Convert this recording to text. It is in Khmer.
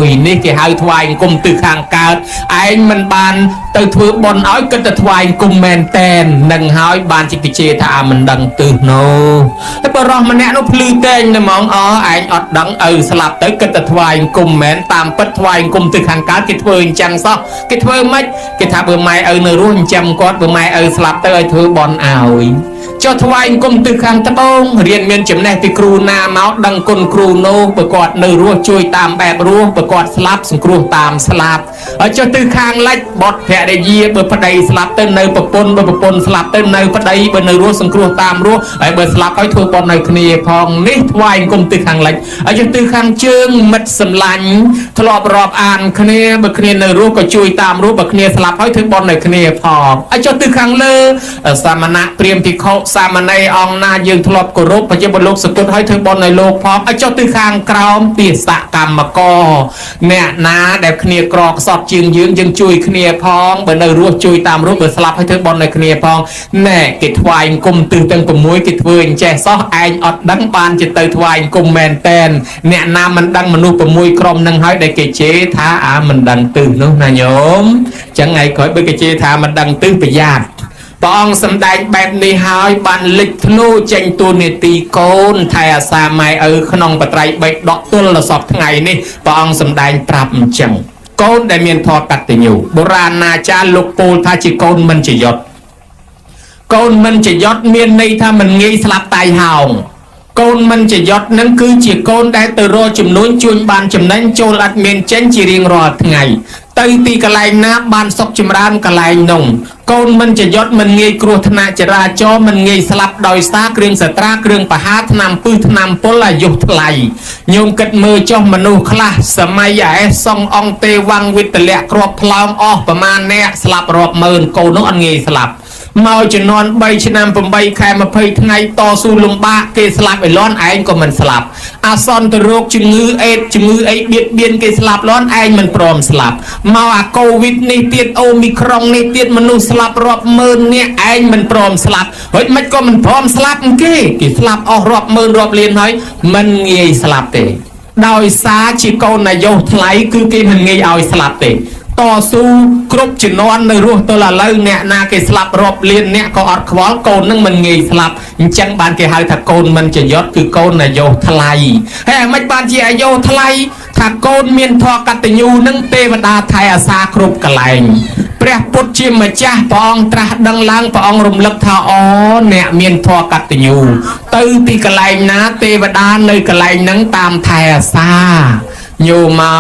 ยนี่គេហៅថ្វាយគុំទិសខាងកើតឯងមិនបានទៅធ្វើបន់ឲ្យគិតតែថ្វាយគុំមែនតែននឹងហើយបានជាគេជេរថាមិនដឹងទិសនោះហើយបរោះម្នាក់នោះភ្លឺតែងតែហ្មងឯងអត់ដឹងឪស្លាប់ទៅគិតតែថ្វាយគុំមែនតាមពិតថ្វាយគុំទិសខាងកើតគេធ្វើអញ្ចឹងសោះគេធ្វើម៉េចគេថាបើម៉ែឪនៅរស់ចិញ្ចឹមគាត់បើម៉ែឪស្លាប់ទៅឲ្យធ្វើបន់ឲ្យចុះថ្វាយគុំទិសខាងត្បូងរៀនមានចំណេះពីគ្រូណាមកដឹងគុណគ្រូនោះបើគាត់នៅរស់ជួយតាមបែបរស់បើគាត់ស្លាប់សង្គ្រោះតាមស្លាប់ហើយចុះទិសខាងលិចបត់ភរិយាបើប្តីស្លាប់ទៅនៅប្រពន្ធបើប្រពន្ធស្លាប់ទៅនៅប្តីបើនៅរស់សង្គ្រោះតាមរស់ហើយបើស្លាប់ហើយធ្វើបន់នៅគ្នាផងនេះថ្វាយគុំទិសខាងលិចហើយចុះទិសខាងជើងមិត្តសម្លាញ់ធ្លាប់រាប់អានគ្នាបើគ្នានៅរស់ក៏ជួយតាមរស់បើគ្នាស្លាប់ហើយធ្វើបន់នៅគ្នាផងហើយចុះទិសខាងលើសាមណៈព្រាហ្មណ៍ភិក្ខុសាមណេរអង្គណាយើងធ្លាប់គោរពបច្ចុប្បន្នលោកសគុតឲ្យធ្វើបន់នៅលោកផងឲ្យចុះទិសខាងក្រោមទាសកម្មករអ្នកណាដែលគ្នាក្រខ្សត់ជាងយើងជួយគ្នាផងបើនៅរស់ជួយតាមរស់បើស្លាប់ឲ្យធ្វើបន់នៅគ្នាផងណែគេថ្វាយគុំទិសទាំង6គេធ្វើអញ្ចេះសោះឯងអត់ដឹងបានជាទៅថ្វាយគុំមែនតែនអ្នកណាមិនដឹងមនុស្ស6ក្រុមនឹងហើយដែលគេជេរថាមិនដឹងទិសនោះណាញោមចឹងថ្ងៃក្រោយបើគេជេរថាមិនដឹងទិសប្រយ័ត្នព្រះអង្គសម្ដែងបែបនេះហើយបានលេចធ្លោចេញតួនាទីកូនថែអាសាម៉ែឪក្នុងបត្រៃបិដកទល់ដល់សពថ្ងៃនេះព្រះអង្គសម្ដែងប្រាប់អញ្ចឹងកូនដែលមានធម៌កតញ្ញូបុរាណអាចារ្យលោកពោលថាជាកូនមិនចយុតកូនមិនចយុតមានន័យថាមិនងាយស្លាប់តៃហោងកូនមិនចយុតនឹងគឺជាកូនដែលទៅរកចំនួនជួញបានចំណេញចូលអត់មានចេញជារៀងរាល់ថ្ងៃទៅទីកន្លែងណាបានសុខចម្រើនកន្លែងនោះកូនមិនចយុតមិនងាយគ្រោះថ្នាក់ចរាចរណ៍មិនងាយស្លាប់ដោយសារគ្រឿងសត្រាគ្រឿងបហាថ្នាំពឹសថ្នាំពុលអាយុថ្លៃញោមគិតមើលចុះមនុស្សខ្លះសម័យឯសងអង្គទេវង្សវិទលៈគ្រាប់ផ្លោមអស់ប្រមាណអ្នកស្លាប់រាប់ម៉ឺនកូននោះអត់ងាយស្លាប់មកចំនួន3ឆ្នាំ8ខែ20ថ្ងៃតស៊ូលំបាកគេស្លាប់ឯលន់ឯងក៏មិនស្លាប់អាសន្នទៅរោគជំងឺអេដជំងឺអីបៀតបៀនគេស្លាប់លន់ឯងមិនព្រមស្លាប់មកអាកូវីដនេះទៀតអូមីក្រុងនេះទៀតមនុស្សស្លាប់រាប់ម៉ឺននាក់ឯងមិនព្រមស្លាប់ហើយមិនក៏មិនព្រមស្លាប់គេស្លាប់អស់រាប់ម៉ឺនរាប់លានហើយមិនងាយស្លាប់ទេដោយសារជាកូននាយកថ្លៃគឺគេមិនងាយឲ្យស្លាប់ទេតស៊ូគ្រប់ជំនាន់នៅរស់ទល់ឥឡូវអ្នកណាគេស្លាប់រាប់លានអ្នកក៏អត់ខ្វល់កូននឹងមិនងាយស្លាប់អញ្ចឹងបានគេហៅថាកូនមិនចយុតគឺកូនអាយុថ្លៃហើយមិនបានជាអាយុថ្លៃថាកូនមានធម៌កតញ្ញូនឹងទេវតាថែអាសាគ្រប់កន្លែងព្រះពុទ្ធជាម្ចាស់ព្រះអង្គត្រាស់ដឹងឡើងព្រះអង្គរំលឹកថាអូអ្នកមានធម៌កតញ្ញូទៅទីកន្លែងណាទេវតានៅកន្លែងហ្នឹងតាមថែអាសាញោមមក